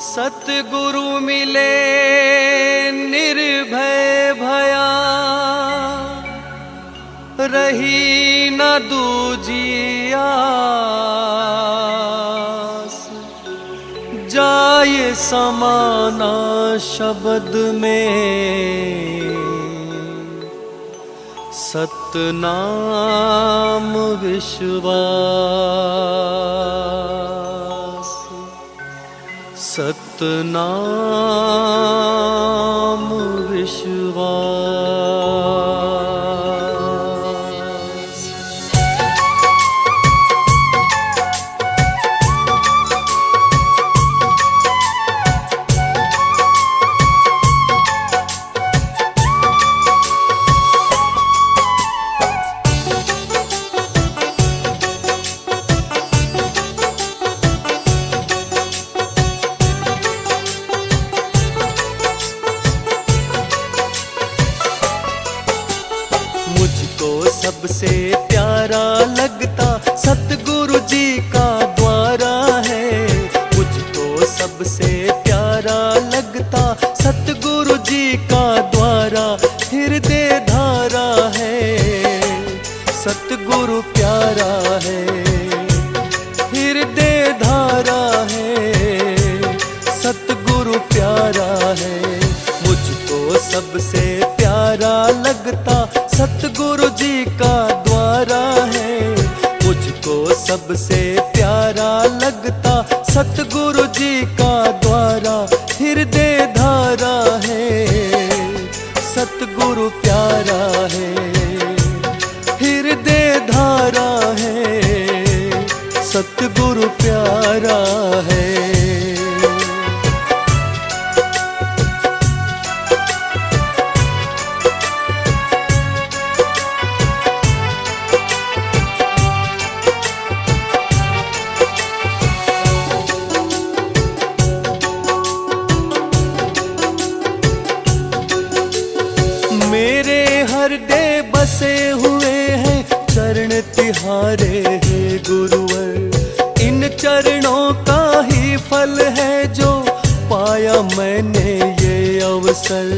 सतगुरु मिले निर्भय भया, रही न दूजी आस। जाए समाना शब्द में, सतनाम विश्वास। सतनाम विश्वास। मुझको सबसे प्यारा लगता सतगुरु जी का द्वारा है। मुझको सबसे प्यारा लगता सतगुरु जी का द्वारा, हृदय धारा है सतगुरु प्यारा है। हृदय धारा है सतगुरु प्यारा है। मुझको सबसे प्यारा लगता सतगुरु जी का द्वारा है। मुझको सबसे प्यारा लगता सतगुरु जी का द्वारा, हृदय धारा है सतगुरु प्यारा है। हृदय धारा है सतगुरु प्यारा है। मेरे हृदय बसे हुए हैं चरण तिहारे हैं गुरुवर। इन चरणों का ही फल है जो पाया मैंने ये अवसर।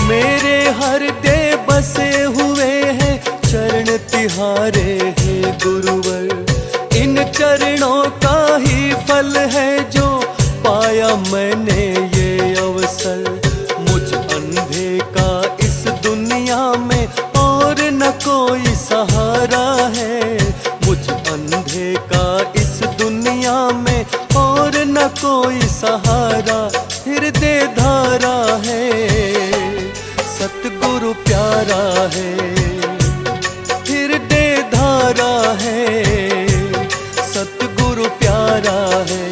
मेरे हृदय बसे हुए हैं चरण तिहारे हैं गुरुवर। इन चरणों का ही फल है जो पाया मैंने ये अवसर। मुझ अंधे का इस दुनिया में और न कोई सहारा है। मुझ अंधे का इस दुनिया में और न कोई सहारा, हृदय धारा है सतगुरु प्यारा है। हृदय धारा है सतगुरु प्यारा है।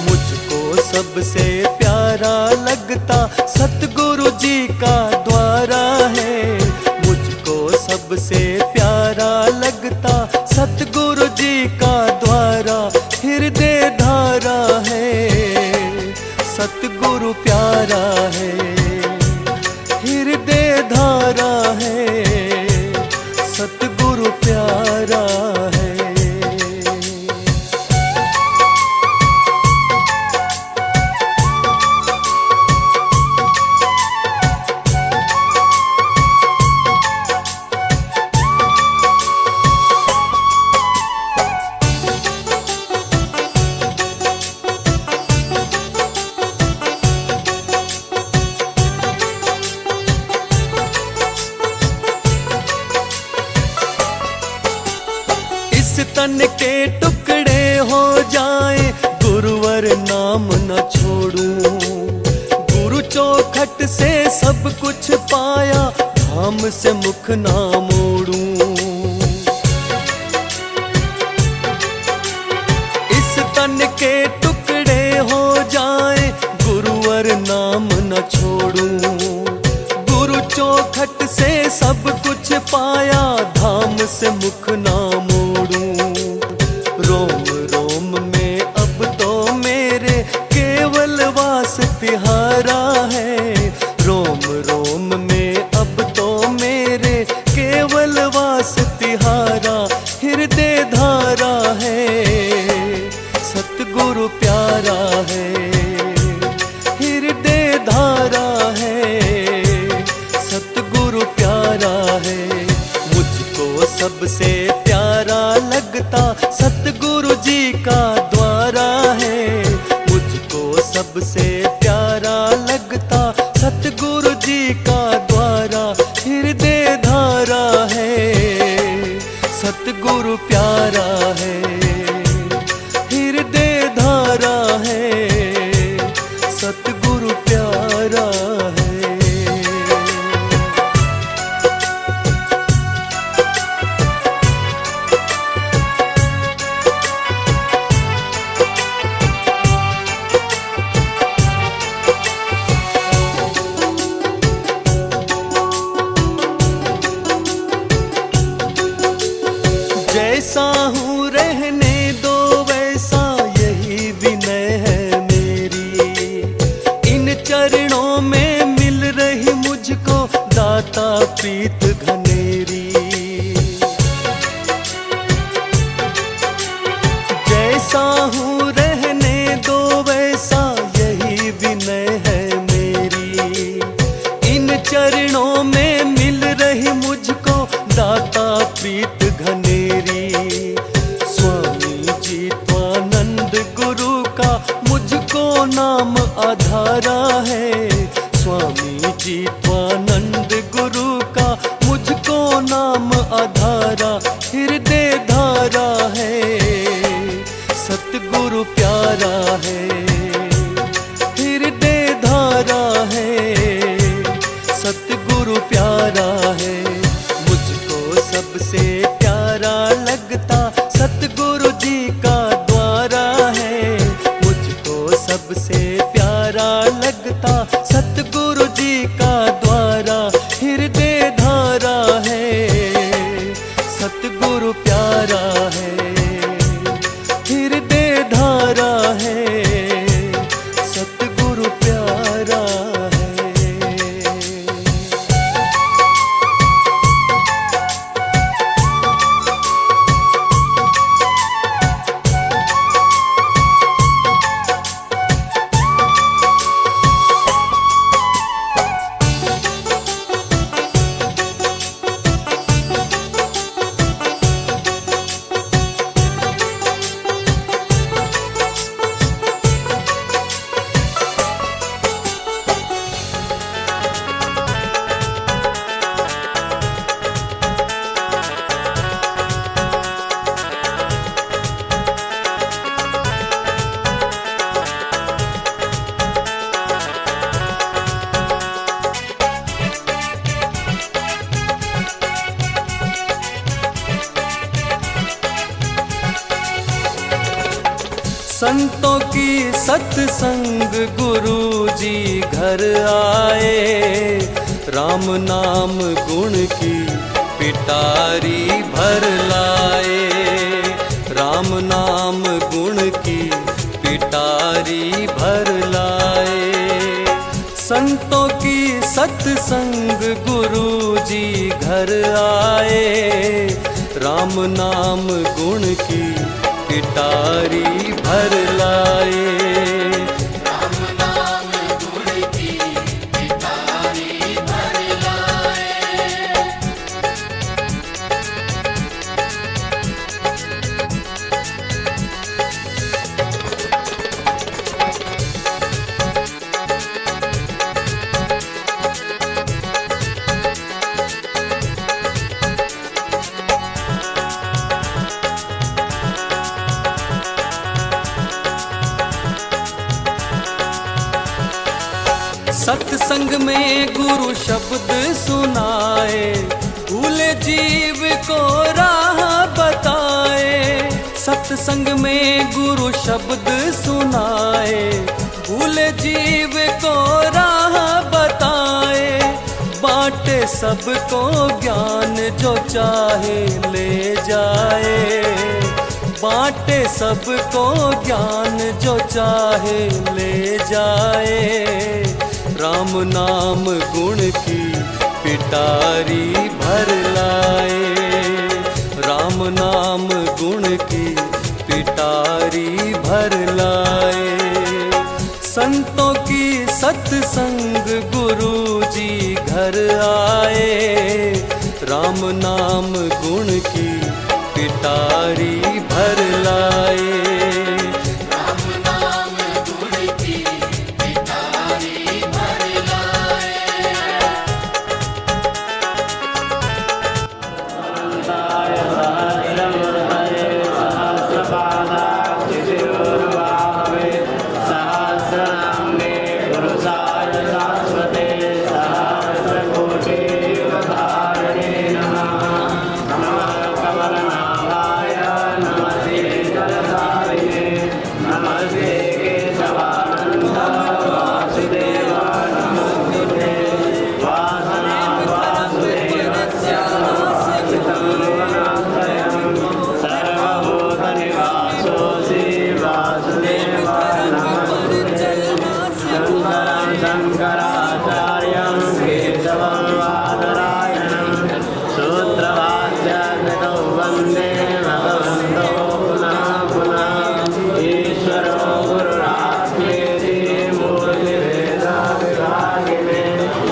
मुझको सबसे प्यारा लगता सतगुरु जी का द्वारा है। मुझको सबसे प्यारा लगता सतगुरु जी का द्वारा, हृदय धारा है सतगुरु प्यारा है। हृदय धारा है सतगुरु प्यारा है। तन के टुकड़े हो जाए गुरुवर नाम न छोड़ूं। गुरु चौखट से सब कुछ पाया, धाम से मुख ना मोड़ूं। इस तन के टुकड़े हो जाए गुरुवर नाम न छोड़ूं। गुरु चौखट से सब कुछ पाया, धाम से मुख ना मोड़ूं। रोम रोम में अब तो मेरे केवल वास तिहारा है। रोम रोम में अब तो मेरे केवल वास तिहारा, हृदय धारा है सबसे प्यारा लगता सतगुरु जी का द्वारा है। मुझको सबसे प्यारा लगता सतगुरु जी का द्वारा, हृदय धारा है सतगुरु प्यारा है, हृदय धारा है सतगुरु प्यारा है। जैसा हूँ रहने दो वैसा, यही विनय है मेरी। इन चरणों में मिल रही मुझको दाता प्रीत घनेरी। जैसा हूँ रहने दो वैसा, यही विनय है मेरी। इन चरणों में मिल रही मुझको दाता प्रीत घनेरी। स्वामी जीत्वानंद गुरु का मुझको नाम आधारा है। स्वामी जीत्वानंद गुरु का मुझको नाम आधारा, हृदय धारा है सतगुरु प्यारा है, हृदय धारा है सतगुरु प्यारा है। मुझको सबसे प्यारा लगता सतगुरु जी का द्वारा है। मुझको सबसे प्यारा लगता सतगुरु जी का द्वारा, हृदय धारा है सतगुरु प्यारा है, हृदय धारा है सतगुरु प्यारा है। संतों की सत्संग गुरु जी घर आए। राम नाम गुण की पिटारी भर लाए। राम नाम गुण की पिटारी भर लाए। संतों की सत्संग गुरु जी घर आए। राम नाम गुण की पिटारी भर लाए। राम नाम गुण की पिटारी भर लाए। सत्संग में गुरु शब्द सुनाए। भूले जीव को राह बताए। सत्संग में गुरु शब्द सुनाए। भूले जीव को राह बताए। बांटे सबको ज्ञान जो चाहे ले जाए। बांटे सबको ज्ञान जो चाहे ले जाए। राम नाम गुण की पिटारी भर लाए। राम नाम गुण की पिटारी भर लाए। संतों की सत्संग गुरु जी घर आए। राम नाम गुण की पिटारी भर लाए। राम नाम गुण की पिटारी भर लाए। शंकराचार्यं केशवं बादरायणं सूत्रवाद्यकृतौ वन्दे भगवन्तौ पुनः पुनः। ईश्वरो गुरुरात्मेति मूर्तिभेदविभागिने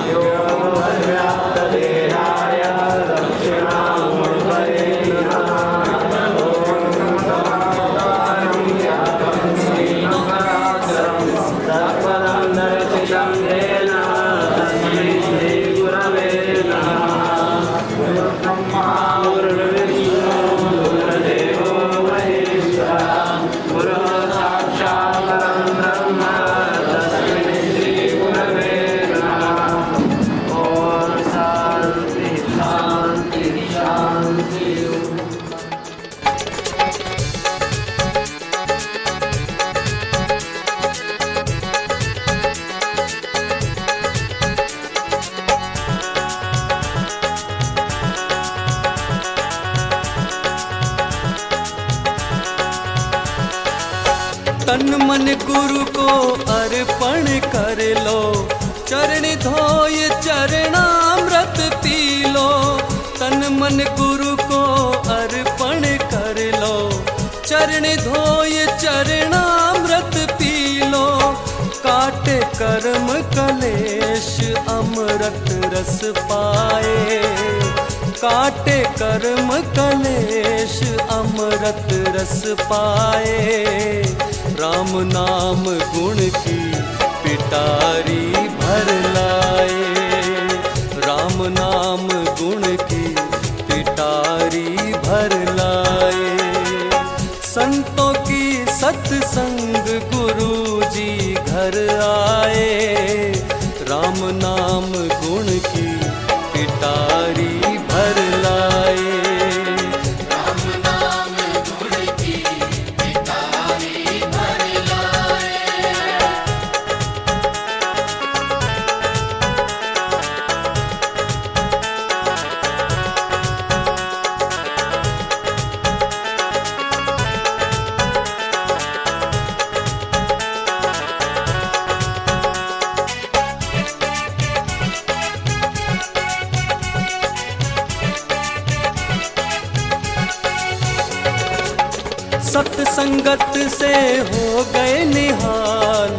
व्योमव्याप्तदेहाय दक्षिणामूर्तये नमः। तन मन गुरु को अर्पण कर लो, चरण धोय चरणामृत पी लो। तन मन गुरु को अर्पण कर लो, चरण धोय चरणामृत पी लो। काटे कर्म कलेश अमृत रस पाए, काटे कर्म कलेश अमृत रस पाए। राम नाम गुण की पिटारी भर लाए। राम नाम गुण की पिटारी भर लाए। संतों की सत्संग गुरु जी घर आए। राम नाम गुण की पिटारी भर लाए। राम नाम गुण की पिटारी भर लाए। सत्संगत से हो गए निहाल,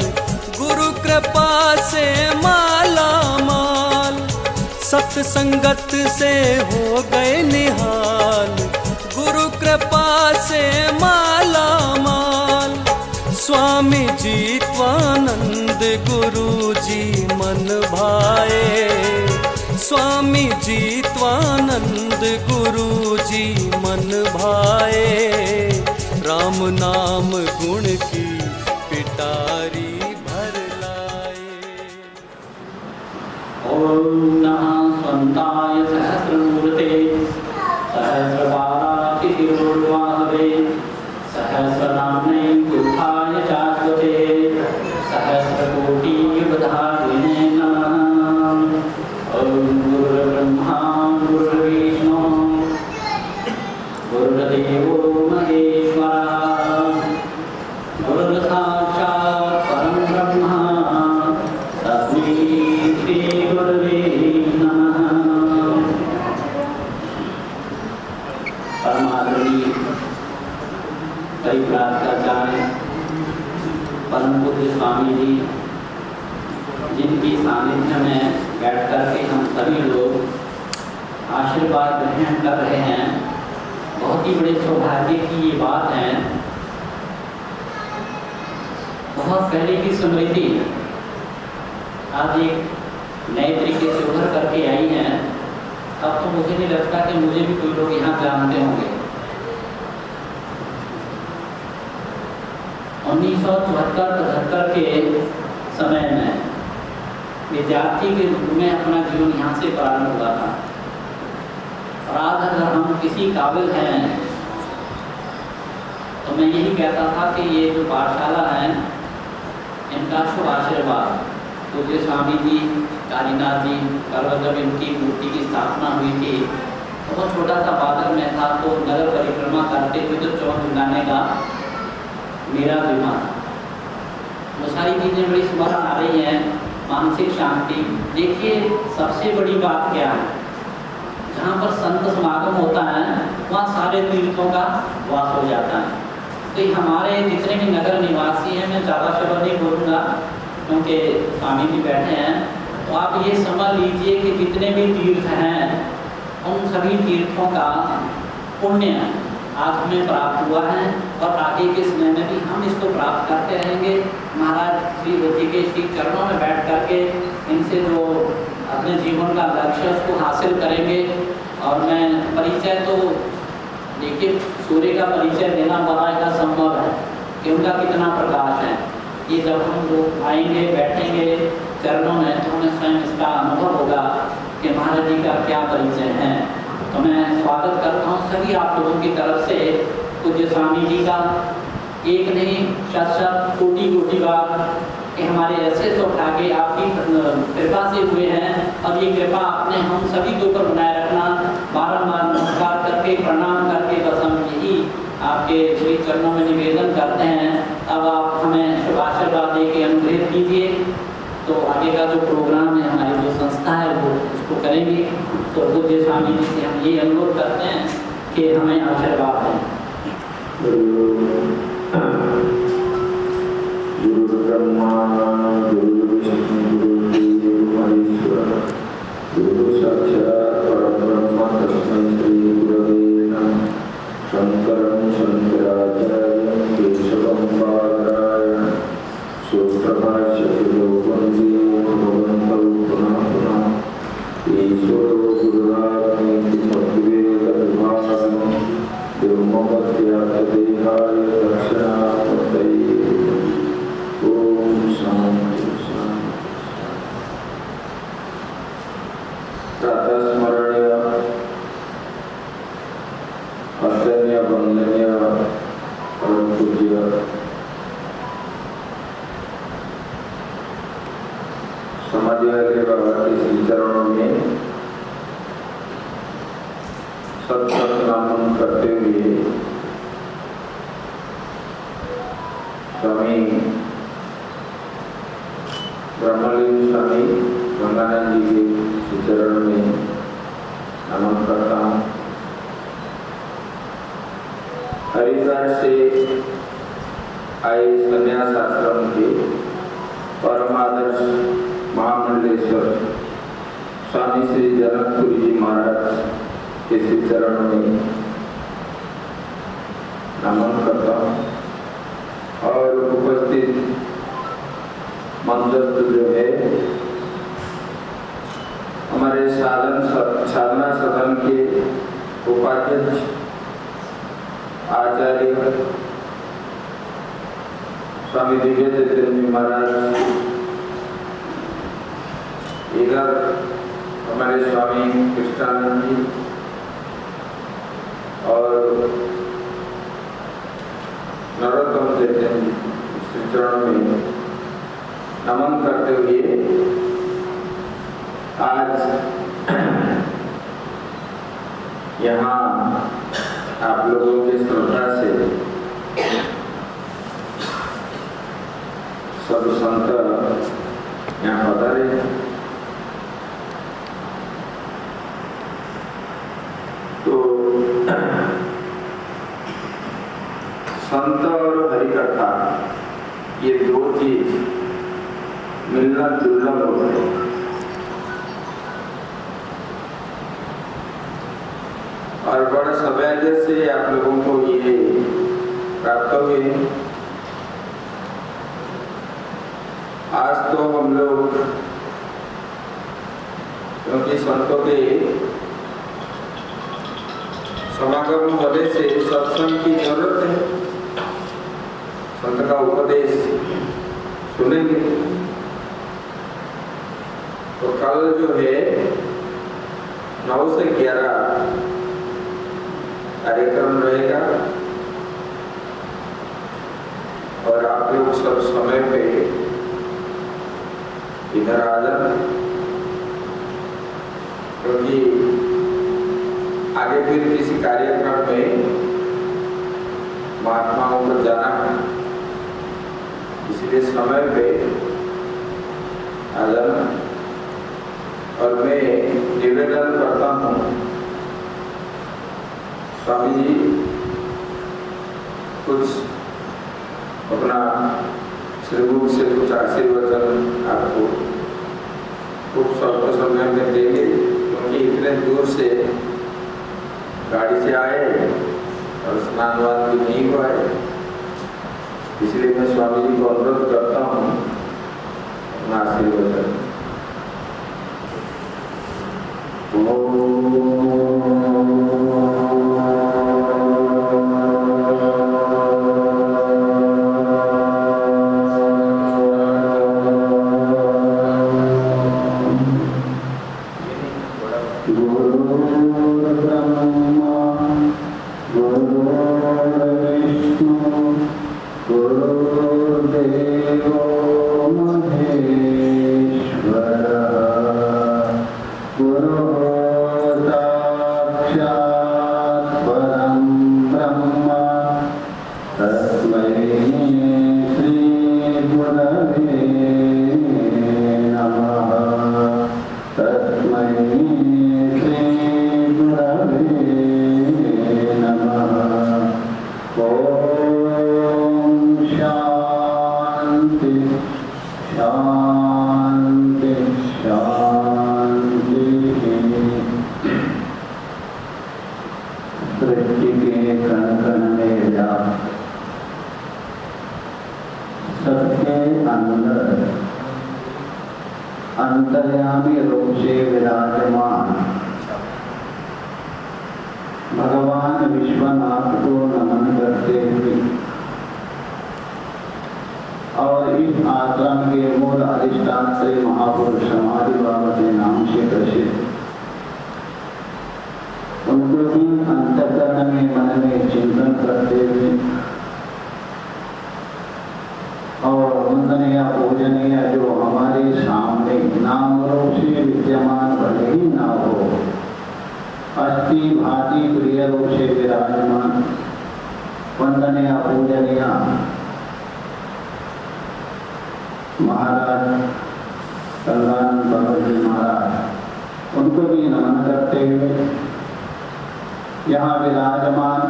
गुरु कृपा से माला माल। सत्संगत से हो गए निहाल, गुरु कृपा से माला माल। स्वामी जीत्वानंद गुरु जी मन भाए। स्वामी जीत्वानंद गुरु जी मन भाए। राम नाम गुण की पिटारी भर लाए। ओम नमः स्वन्ताय सहस्रमूर्ते सहस्रपादातिरूढमाहवे सहस्रनाम्ने बुद्धाय शाश्वते सहस्रकोटियुगधारिणे नमः। ओम गुरुर्ब्रह्मा गुरुर्विष्णु गुरुर्देवो महेश्वरः गुरुर्साक्षात् परं ब्रह्म तस्मै श्री गुरवे नमः। परमादरणीय परिव्राजकाचार्य परम पूज्य स्वामी जी, जिनकी सानिध्य में बैठ कर के हम सभी लोग आशीर्वाद ग्रहण कर रहे हैं। बहुत ही बड़े सौभाग्य की ये बात है। बहुत पहले की स्मृति आज एक नए तरीके से उभर करके आई हैं। अब तो मुझे नहीं लगता कि मुझे भी कोई लोग यहाँ जानते होंगे। 1974-75 के समय में विद्यार्थी के रूप में अपना जीवन यहाँ से प्रारंभ हुआ था। और आज अगर हम किसी काबिल हैं तो मैं यही कहता था कि ये जो पाठशाला है इनका शुभ आशीर्वाद पूज्य स्वामी जी कालीनाथ जी कल जब इनकी मूर्ति की स्थापना हुई थी बहुत छोटा सा बादल में था, तो नगर परिक्रमा करते हुए तो चौक लगाने का मेरा विमान, वो सारी चीज़ें बड़ी स्मरण आ रही हैं। मानसिक शांति, देखिए सबसे बड़ी बात क्या है, जहाँ पर संत समागम होता है वहाँ सारे तीर्थों का वास हो जाता है। तो हमारे जितने भी नगर निवासी हैं, मैं ज़्यादा शब्द नहीं बोलूँगा क्योंकि स्वामी जी बैठे हैं, तो आप ये समझ लीजिए कि जितने भी तीर्थ हैं उन सभी तीर्थों का पुण्य आज हमें प्राप्त हुआ है और आगे के समय में भी हम इसको प्राप्त करते रहेंगे। महाराज श्री जी के श्री चरणों में बैठ करके इनसे जो अपने जीवन का लक्ष्य उसको हासिल करेंगे। और मैं परिचय तो देखिए सूर्य का परिचय देना बड़ा संभव है कि उनका कितना प्रकाश है। ये जब हम लोग आएंगे बैठेंगे चरणों में तो हमें स्वयं इसका अनुभव होगा कि महाराज जी का क्या परिचय है। तो मैं स्वागत करता हूँ सभी आप लोगों की तरफ से पूज्य स्वामी जी का। एक नहीं शत कोटि कोटि बार कि हमारे ऐसे सौभाग्य आपकी कृपा से हुए हैं और ये कृपा आपने हम सभी के ऊपर बनाए रखना। बारंबार नमस्कार करके प्रणाम करके बस हम यही आपके श्री चरणों में निवेदन करते हैं। अब आप हमें शुभ आशीर्वाद दे के अनुग्रहित कीजिए। तो आगे का जो प्रोग्राम है हमारी जो संस्था है वो उसको करेंगे। तो पूज्य स्वामी जी से हम ये अनुरोध करते हैं कि हमें आशीर्वाद दें। गुरु ब्रह्मा गुरु विष्णु गुरु महेश्वर गुरु साक्षात् परब्रह्म तस्मै श्री गुरवे नमः। शंकरं शंकराचार्यं केशवं बादरायणं सूत्रभाष्यकृतो वन्दे भगवन्तौ पुनः पुनः। ईश्वरो गुरुरात्मेति तद्वेदविभागं ब्रह्मवद्व्याप्तदेहाय दक्षिणामूर्तये ओम शांति शांति। प्रातःस्मरणीय अत्यन्य वंदनीय परम पूज्य समाजवादी बाबा के श्री चरणों में सत्संग नामन करते हुए स्वामी ब्रह्मलीन स्वामी गंगानंद जी के श्री चरणों में नमन करता हूँ। हरिद्वार से आए संन्यास आश्रम के परमादर्श महामंडलेश्वर स्वामी श्री जनकपुरी जी महाराज के श्री चरणों में नमन करता हूँ। और उपस्थित मंचस्थ जो है हमारे साधना सदन के उपाध्यक्ष आचार्य स्वामी दिव्य चैतन्य महाराज, इधर हमारे स्वामी कृष्णानंद जी और नरोत्तम चैतन्य जी श्री चरणों में नमन करते हुए आज यहाँ आप लोगों के श्रद्धा से सब संत यहाँ पधारे हैं। तो संत और हरि कथा ये दो चीज मिलना दुर्लभ होता है। और बड़े सौभाग्य से आप लोगों को ये प्राप्त हुए। आज तो हम लोग क्योंकि संतों के समागम होने से सत्संग की जरूरत है, संत का उपदेश सुनेंगे। तो कल जो है 9 से 11 कार्यक्रम रहेगा और आप लोग सब समय पे इधर आ जाना, क्योंकि आगे फिर किसी कार्यक्रम में महात्माओं को जाना है, इसलिए समय पे आ जाना। और मैं निवेदन करता हूँ, स्वामी जी कुछ अपना श्रीमुख से कुछ आशीर्वचन आपको खूब स्वल्प समय में देंगे, क्योंकि इतने दूर से गाड़ी से आए और स्नान वान भी नहीं हुआ है, इसलिए मैं स्वामी जी को अनुरोध करता हूँ अपना आशीर्वचन। अंतर्यामी रूप से विराजमान भगवान विश्वनाथ को नमन करते हुए और इस आश्रम के मूल अधिष्ठान श्री महापुरुष समाधि बाबा के नाम से प्रसिद्ध उनको भी अंतःकरण में मन में चिंतन करते हुए और वंदनीय पूजनीय जो हमारे सामने नाम रूप से विद्यमान भले ही ना हो, अस्थि भांति प्रिय रूप से विराजमान वंदनीय पूजनीय महाराज कल्याण बाबा जी महाराज, उनको भी नमन करते हुए यहाँ विराजमान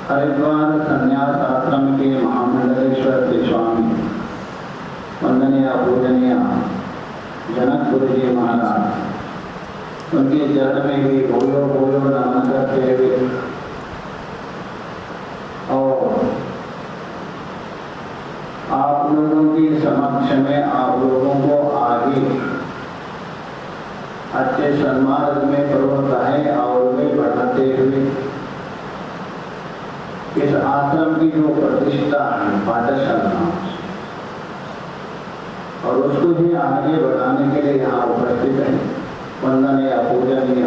हरिद्वार संन्यास आश्रम के महामंडलेश्वर के स्वामी वंदनीय पूजनीय जनक गुरु जी महाराज, उनके चरण में भी बोलो बोलो नमन करते हुए और आप लोगों के समक्ष में आप लोगों को आगे अच्छे सन्मार्ग में प्रवर्ताएं और वे बढ़ाते हुए इस आश्रम की जो प्रतिष्ठा है पाठशाला और उसको भी आगे बढ़ाने के लिए यहाँ उपस्थित है वंदनीय पूजनीय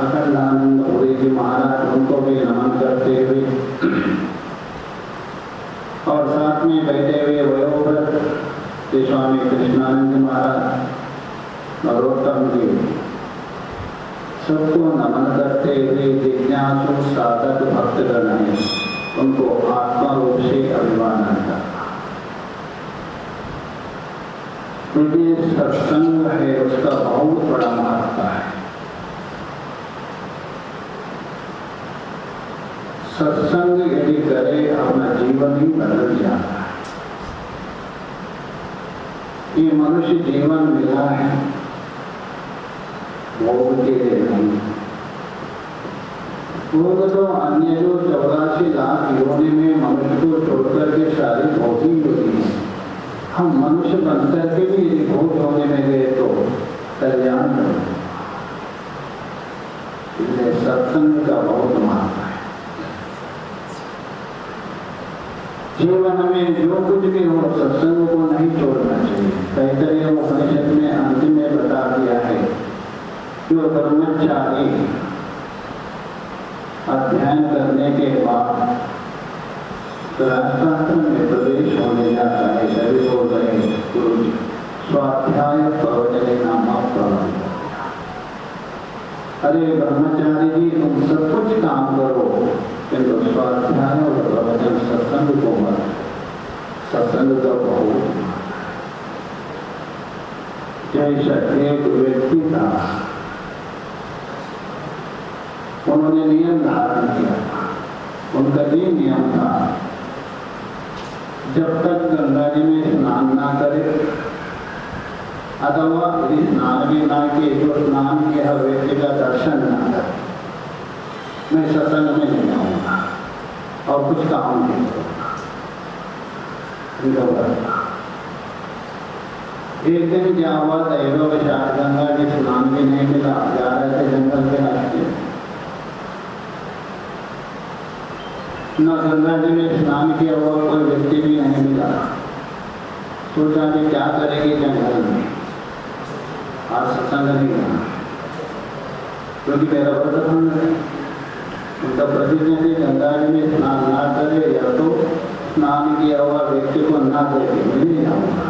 अखंडानंद पुरी जी महाराज, उनको भी नमन करते हुए और साथ में बैठे हुए वयोवृद्ध श्री स्वामी कृष्णानंद महाराज नरोत्तम जी, सबको नमन करते हुए जिज्ञासु साधक भक्तगण हैं, उनको आत्मा रूप से अभिवादन करना। क्योंकि सत्संग है उसका बहुत बड़ा महत्व है। सत्संग यदि करे अपना जीवन ही बदल जाता है। ये मनुष्य जीवन मिला है भोग के लिए नहीं। भोग तो अन्य जो 84 लाख योनि में मनुष्य को छोड़कर के सारी भोगी होती है। हम मनुष्य बनकर के भी यदि भोग होने में गए तो कल्याण करें। इसलिए सत्संग का बहुत महत्व है। जीवन में जो कुछ भी हो सत्संग को नहीं छोड़ना चाहिए। तैतरीय उपनिषद में अंतिम में बता दिया है कि वो ब्रह्मचारी अध्ययन करने के बाद शास्त्र में प्रवेश होने जाता है। सभी बोल रहे गुरु जी स्वाध्याय प्रवचने नाम प्रणाम। अरे ब्रह्मचारी जी तुम सब कुछ काम करो किंतु स्वाध्याय और प्रवचन सत्संग को मत। सत्संग का बहुत जैसा एक व्यक्ति था, उन्होंने नियम धारण किया। उनका ये नियम था जब तक गंगा जी में स्नान ना करे अथवा स्नान भी ना किए जो स्नान किया व्यक्ति का दर्शन ना करे, मैं सत्संग में नहीं आऊंगा और कुछ काम नहीं करूंगा। एक दिन क्या हुआ, दैववशात गंगा जी स्नान भी नहीं मिला। जा रहे थे जंगल के रास्ते, न गंगा जी में स्नान किया हुआ कोई व्यक्ति भी नहीं मिला। सोचा कि क्या करेगी जंगल में, आज सत्संग नहीं करना क्योंकि मेरा व्रत भंग है। उनका प्रतिज्ञा थी गंगा जी में स्नान ना करे या तो स्नान किया हुआ व्यक्ति को ना देखे, मैं नहीं आऊंगा।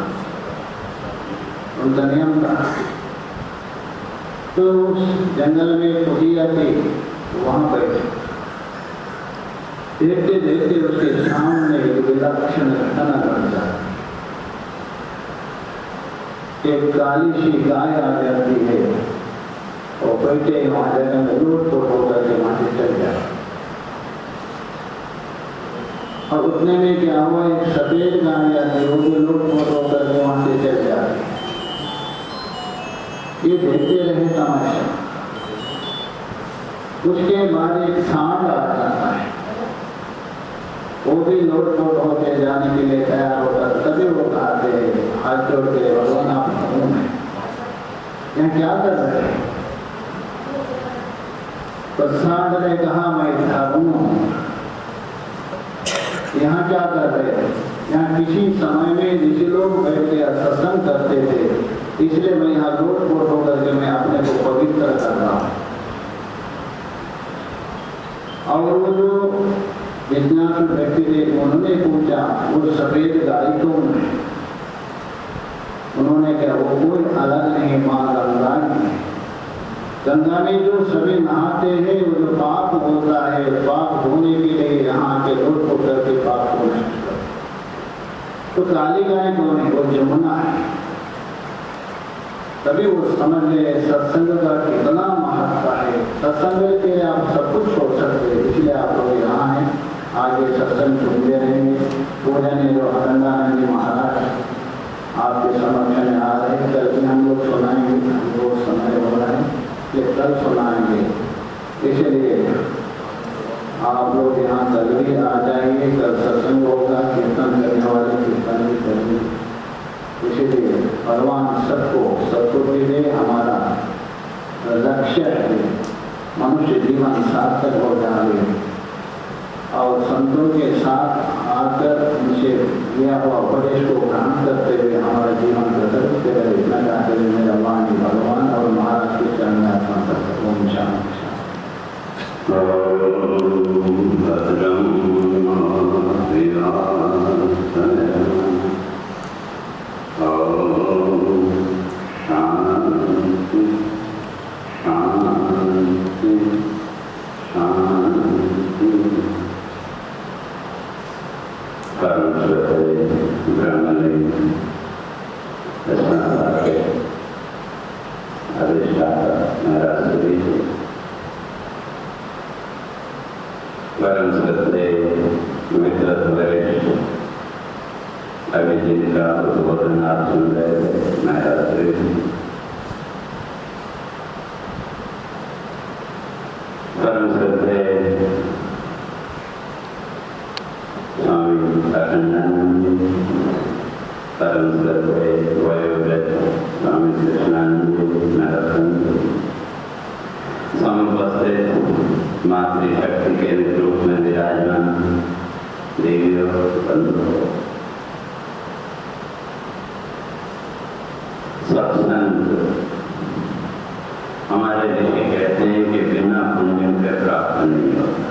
उनका नियम था। तो उस जंगल में कुटिया थी, वहां बैठे। देखते देखते उसके सामने एक विलक्षण घटना घट जाती। एक काली सी गाय आ जाती है और बैठे वहां जगह में लूट-पोट होकर के वहां से चल जाए। और उतने में क्या हुआ, एक सफेद गाय आती है, वो भी लूट-पोट होकर के वहां से चल जाती। ये देखते रहे तमाशा। उसके बाद एक सांड आ जाता है, वो भी लोट-पोट होके जाने के लिए तैयार होता। तभी वो कहते हाथ जोड़ के, भगवान आप कौन है, यहाँ क्या कर रहे हैं? तो सांड ने कहा मैं धर्म हूँ। यहाँ क्या कर रहे हैं? यहाँ किसी समय में ऋषि लोग बैठ के सत्संग करते थे, इसलिए मैं यहाँ लोट-पोट होकर के मैं अपने को पवित्र कर रहा हूँ। और वो जो जिज्ञासु व्यक्ति थे, उन्होंने पूछा वो सफेद गाय कौन है? उन्होंने कहा वो कोई अलग नहीं, माँ गंगा है। गंगा में जो सभी नहाते हैं, वो जो पाप होता है, पाप धोने के लिए यहाँ के लोट को करके पाप को नष्ट कर। तो काली गाय कौन है? वो जमुना है। तभी वो समझ गए सत्संग का कितना महत्व है। सत्संग के आप सब कुछ छोड़ सकते हैं, इसलिए आप लोग यहाँ हैं। आगे सत्संग सुनते रहेंगे। पूजनीय जो हरंगानंद जी महाराज आपके समक्ष में आ रहे हैं, कल भी हम लोग सुनाएंगे। हम लोग समय हो रहा है, ये कल सुनाएंगे। इसलिए आप लोग यहाँ कल भी आ जाएंगे। कल सत्संग होगा, कीर्तन करने वाले कीर्तन भी करेंगे। इसीलिए भगवान सबको सद्बुद्धि दे। हमारा लक्ष्य है मनुष्य जीवन सार्थक हो जाए और संतों के साथ आकर उनसे दिया हुआ उपदेश को ग्रहण करते हुए हमारा जीवन प्रदर्शित करे। इतना चाहते हुए मेरा वाणी भगवान और महाराज के चरण में अर्पण करते। ओम शांति। परम श्रद्धेय स्वामी अखंडानंद जी, परम श्रद्धेय वयोवृद्ध स्वामी कृष्णानंद जी, नरोत्तम जी, समुपस्थित मातृशक्ति के रूप में विराजमान देवियों, बंधुओं, सत्संग हमारे ऋषि कहते हैं कि बिना पुण्य के प्राप्त नहीं होता।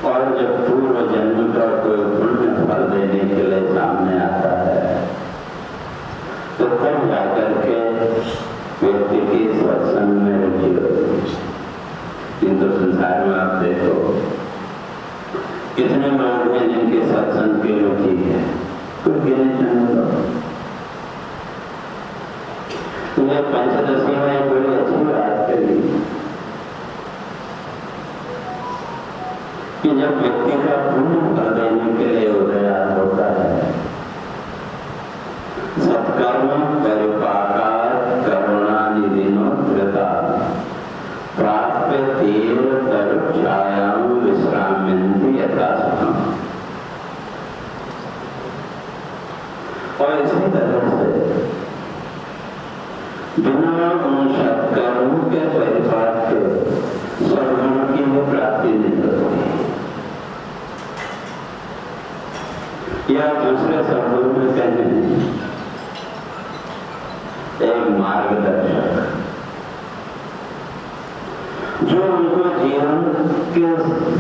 और जब पूर्व जन्म का कोई पुण्य फल देने के लिए सामने आता है तो तब जाकर के व्यक्ति की सत्संग में रुचि होती है। किंतु संसार में आप देखो कितने लोग हैं जिनके सत्संग की रुचि है, कोई गिने चुने लोग। यह पंचदशी में बड़ी अच्छी बात करी कि जब व्यक्ति का पुण्य फल देने के लिए उदयान होता है, सत्कर्म परिपाकार करुणा निधिनो धृता प्राप्य तीर तरुप छायाम विश्राम्यन्ति यथा सुखम। और इसी तरह से बिना उन सत्कर्मों के परिपाक के सद्गुण की वो प्राप्ति नहीं होती। या दूसरे शब्दों में कहें, एक मार्गदर्शक जो उनको जीवन के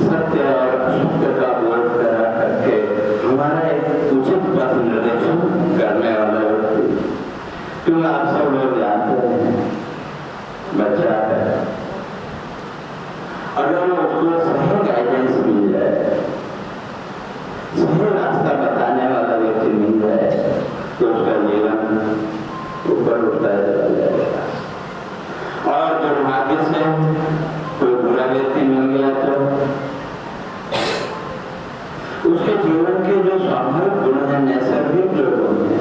सत्य और असत्य का बोध करा करके हमारा एक उचित पथ निर्देशन करने वाला व्यक्ति। क्योंकि आप सब लोग जानते हैं, बच्चा है, अगर उसको सही गाइडेंस मिल जाए, सही रास्ता बताने वाला व्यक्ति मिल जाए तो उसका जीवन ऊपर उठता चला जाएगा। और दुर्भाग्य से कोई बुरा व्यक्ति मिल गया तो उसके जीवन के जो स्वाभाविक गुण है, नैसर्गिक जो गुण है,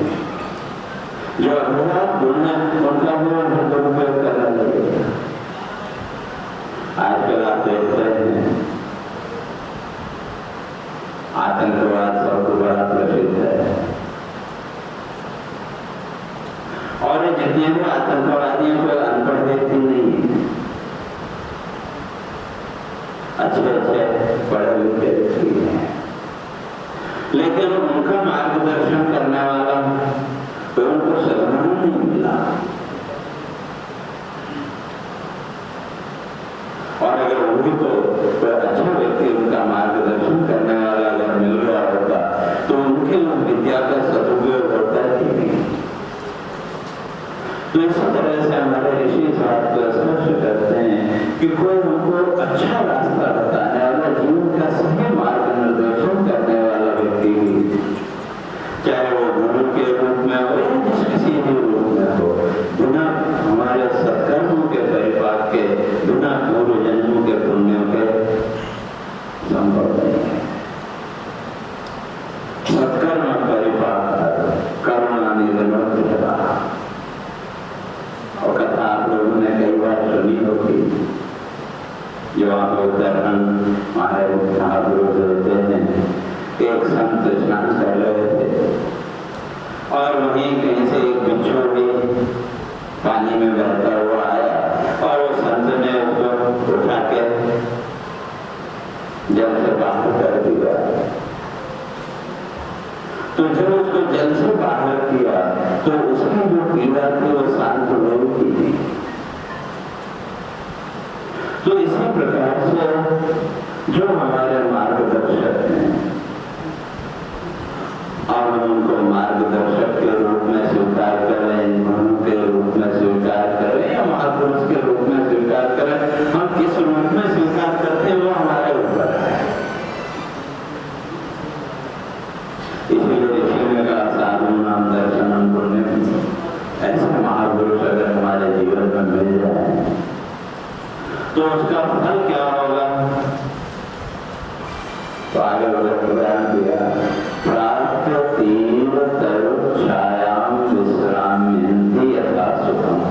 जो अभिलाष गुण है, उनका वो दुरुपयोग करना लगेगा। आजकल आप देखते हैं आतंकवाद सबको बड़ा प्रसिद्ध है, और जितने भी आतंकवादियों को अनपढ़ व्यक्ति नहीं है, अच्छे पढ़े लिखे व्यक्ति हैं, लेकिन उनका मार्गदर्शन करने वाला तो उनको सदगुण नहीं मिला। और अगर उन्हीं को कोई अच्छा व्यक्ति उनका मार्गदर्शन करने वाला अगर मिल गया होता तो उनके विद्या का सदुपयोग होता है कि नहीं। तो इसी तरह से हमारे ऋषि इस बात को स्पष्ट करते हैं कि कोई उनको अच्छा रास्ता बताने वाला, जीवन का सही मार्गदर्शन करने वाला व्यक्ति भी, चाहे वो गुरु के रूप में हो या जिस किसी भी रूप में हो, बिना हमारे सत्कर्मों के परिपाक के, बिना पूर्व जन्मों के पुण्यों के संभव नहीं है। सत्कर्म परिपाक करुणा निधिनो धृता, और कथा आप लोगों ने कई बार सुनी होगी। जो आप उदाहरण हमारे महापुरुष देते हैं, एक संत स्नान कर रहे थे और वहीं कहीं से एक बिच्छू भी पानी में बहता हुआ आया और वो संत ने उसको उठा के जल से बाहर कर दिया। तो जब उसको जल से बाहर किया तो उसकी जो पीड़ा थी वो शांत हो गई। तो इसी प्रकार से जो हमारे मार्गदर्शक हैं, और हम उनको मार्गदर्शक के रूप में स्वीकार करें, गुरु के रूप में स्वीकार करें या महापुरुष के रूप में स्वीकार करें, हम किस रूप में स्वीकार करते हैं वो हमारे ऊपर है। इसलिए ऋषि ने कहा साधूनाम दर्शनम पुण्यम, ऐसे महापुरुष अगर हमारे जीवन में मिल जाए तो उसका फल क्या होगा। तो आगे बयान दिया, प्राप्त तीर तरुप छायाम विश्राम्यन्ति यथा सुखम।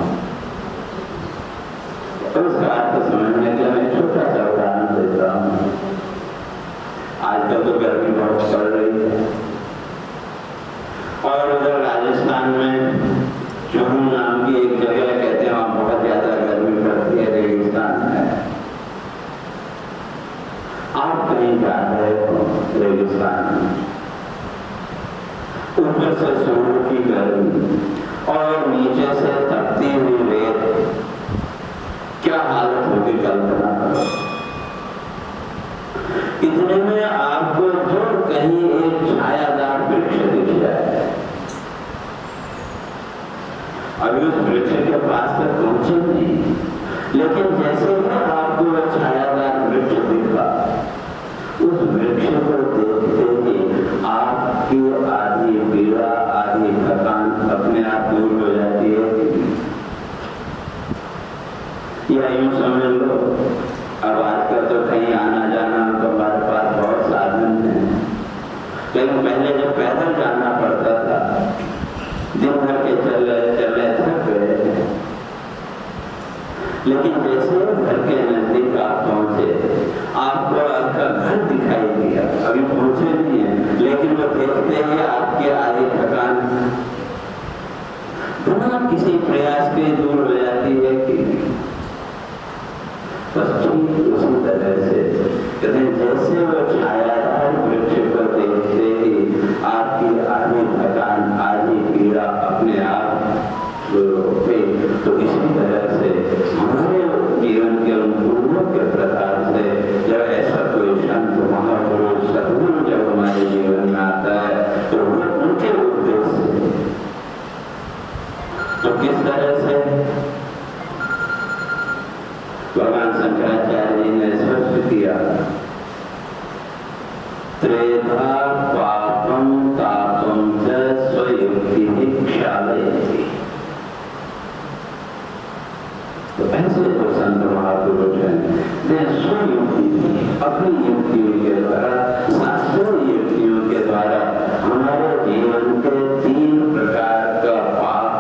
रेगिस्तान, ऊपर से सूर्य की गर्मी और नीचे से तपती हुई रेत, क्या हालत होगी कल्पना करो। इतने में आपको जो कहीं एक छायादार वृक्ष दिख जाए, अभी उस वृक्ष के पास तक पहुंचे नहीं, लेकिन जैसे ही आपको वह छायादार वृक्ष दिखा, उस वृक्ष को देखते ही आपकी आधी पीड़ा, आधी थकान अपने आप दूर हो जाती है। या यूं समझ लो, अब आजकल तो कहीं आना जाना तो हमारे पास बहुत साधन है, लेकिन पहले जब पैदल जाना पड़ता था, दिन भर के चले चले थक गए, लेकिन जैसे घर के नजदीक आप पहुंचे, आपको आपका घर दिखाई दिया, अभी पहुंचे नहीं है, लेकिन वो देखते ही आपकी आधी थकान बिना किसी प्रयास के दूर हो जाती है कि बस ठीक उसी तरह से जैसे वो छायादार वृक्ष को देखते ही आपकी आधी थकान, आधी पीड़ा अपने आप शुरू हो गई। तो इसी तरह से हमारे जीवन के अनुभवों के प्रकार से जब ऐसा कोई संत, महापुरुष, सद्गुरु जब हमारे जीवन में आता है, तो वो उनके उद्देश्य तो किस तरह से भगवान शंकराचार्य जी ने स्पष्ट किया, त्रेधा पापम तापम च स्वयुक्ति क्षालयति। तो ऐसे जो संत महापुरुष हैं, वे स्वयुक्ति, अपनी युक्तियों के द्वारा, शास्त्रीय युक्तियों के द्वारा हमारे जीवन के 3 प्रकार का पाप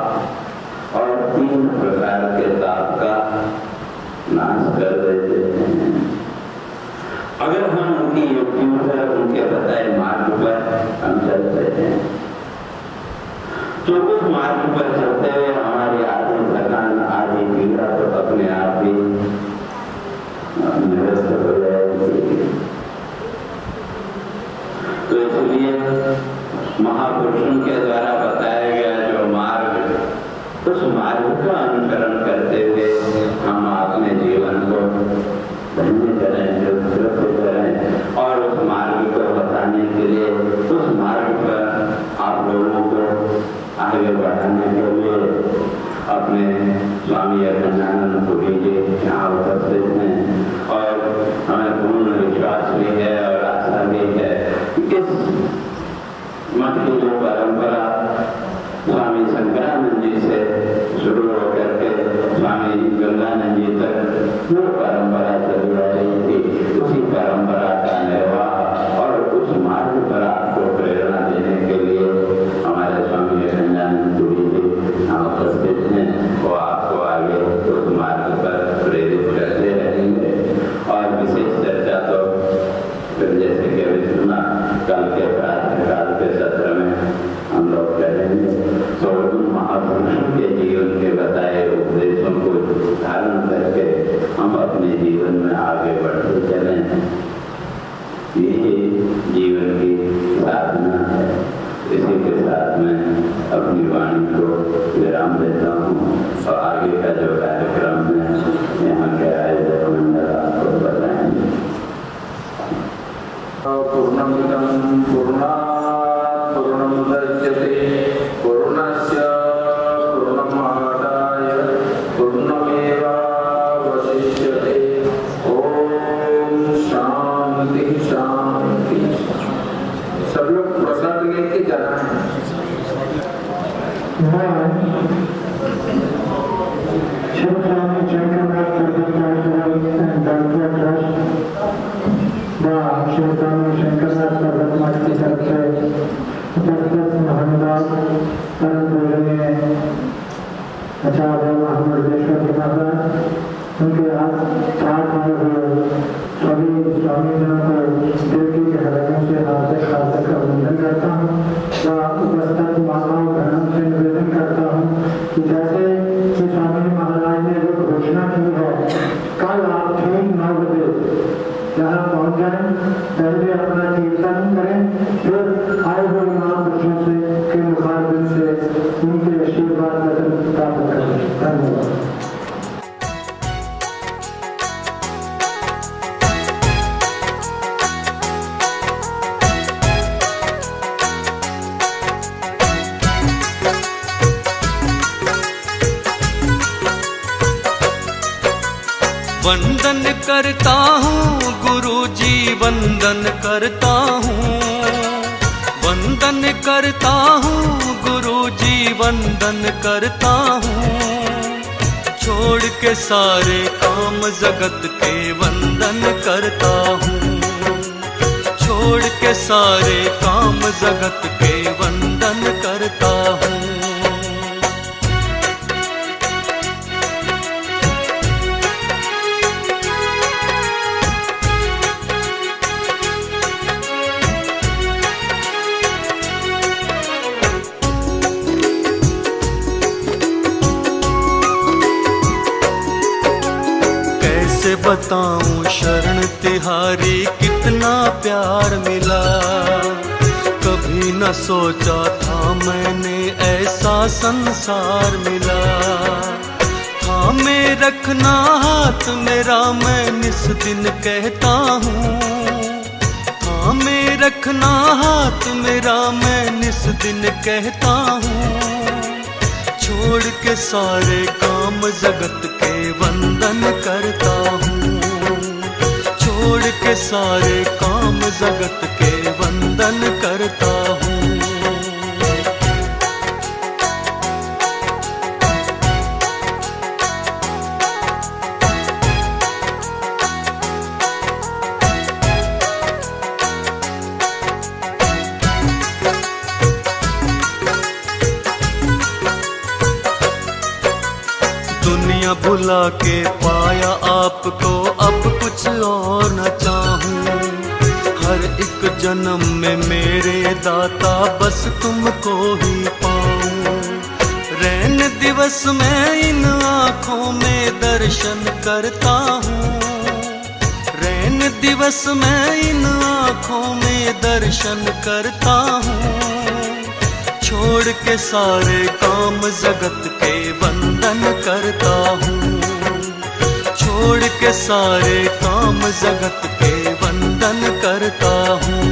और 3 प्रकार के ताप का नाश कर देते हैं। अगर हम उनकी युक्तियों पर, उनके बताए मार्ग पर हम चलते हैं, तो उस मार्ग पर चलते हुए हमारी आधी थकान, आधी पीड़ा तो अपने आप ही निरस्त हो जाएगी। तो इसलिए महापुरुषों के द्वारा बताया गया जो मार्ग, उस मार्ग का अनुसरण करते हुए हम अपने जीवन को धन्य करें, सुरक्षित करें, और उस मार्ग को बताने के लिए, उस मार्ग पर आप लोगों को आगे बढ़ाने के लिए अपने स्वामी अखंडानंद पुरी जी यहाँ उपस्थित हैं, और हमें पूर्ण विश्वास भी है और आशा भी है कि इस मठ की जो परंपरा स्वामी शंकरानंद जी से शुरू होकर के स्वामी गंगानंद जी तक वो परंपरा चली आ रही थी, उसी परंपरा का निर्वाह और उस मार्ग पर आपको प्रेरणा देने के लिए हमारे स्वामी गंगानंद पुरी जी यहाँ उपस्थित हैं। वो आपको आगे उस मार्ग पर प्रेरित करते रहेंगे। और विशेष चर्चा तो फिर जैसे कि अभी सुना, कल के प्रातःकाल के सत्र में हम लोग करेंगे। तो उन महापुरुषों के जीवन के बताए उपदेशों को धारण करके हम अपने जीवन में आगे बढ़ते चलें, यही जीवन की साधना है। इसी के साथ मैं अपनी वाणी को विराम देता हूँ और आगे का जो कार्यक्रम है यहाँ के आयोजक मंडल आपको बताएंगे। पूर्णमिदं पूर्णात् पूर्णमुदच्यते पूर्णस्य पूर्णमादाय पूर्णमेवावशिष्यते। ओम शांति शांति। सब लोग प्रसाद लेके जाना है। आचार्य महामंडलेश्वर जी महाराज, उनके हाथ सभी स्वामीजनों को देवकी के हृदयों से हाथ का वंदन करता हूँ व उपस्थित माताओं बहनों से निवेदन करता हूँ कि जैसे कि स्वामी महाराज ने जो घोषणा की है, कल आप ठीक 9 बजे यहाँ पहुँच जाएं, पहले अपना कीर्तन करें मार्गदर्शन प्राप्त करें। धन्यवाद। वंदन करता हूँ गुरुजी, वंदन करता हूँ, वंदन करता हूँ गुरुजी, वंदन करता हूँ। छोड़ के सारे काम जगत के वंदन करता हूँ, छोड़ के सारे काम जगत के वंदन करता हूँ। कैसे बताऊं शरण तिहारी कितना प्यार मिला, कभी न सोचा था मैंने ऐसा संसार मिला। थामे रखना हाथ मेरा मैं निस दिन कहता हूँ, थामे रखना हाथ मेरा मैं निस दिन कहता हूँ। छोड़ के सारे काम जगत के वंदन करता हूँ, छोड़ के सारे काम जगत के वंदन करता हूँ। दुनिया भुला के पाया आपको, अब कुछ और न चाहूं। हर एक जन्म में मेरे दाता बस तुमको ही पाऊं। रैन दिवस में इन आँखों में दर्शन करता हूँ, रैन दिवस में इन आँखों में दर्शन करता हूँ। छोड़ के सारे काम जगत के वंदन करता हूँ, छोड़ के सारे काम जगत के वंदन करता हूँ।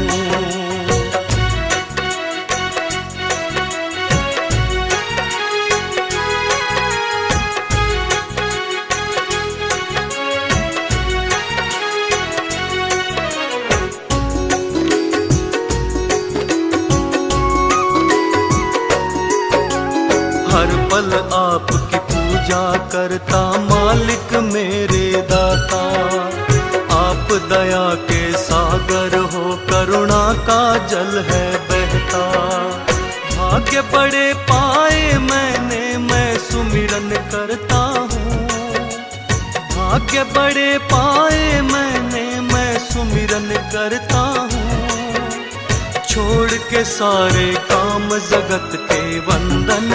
हर पल आपकी पूजा करता मालिक मेरे दाता। आप दया के सागर हो, करुणा का जल है बहता। भाग्य बड़े पाए मैंने मैं सुमिरन करता हूँ, भाग्य बड़े पाए मैंने मैं सुमिरन करता हूँ। छोड़ के सारे काम जगत के वंदन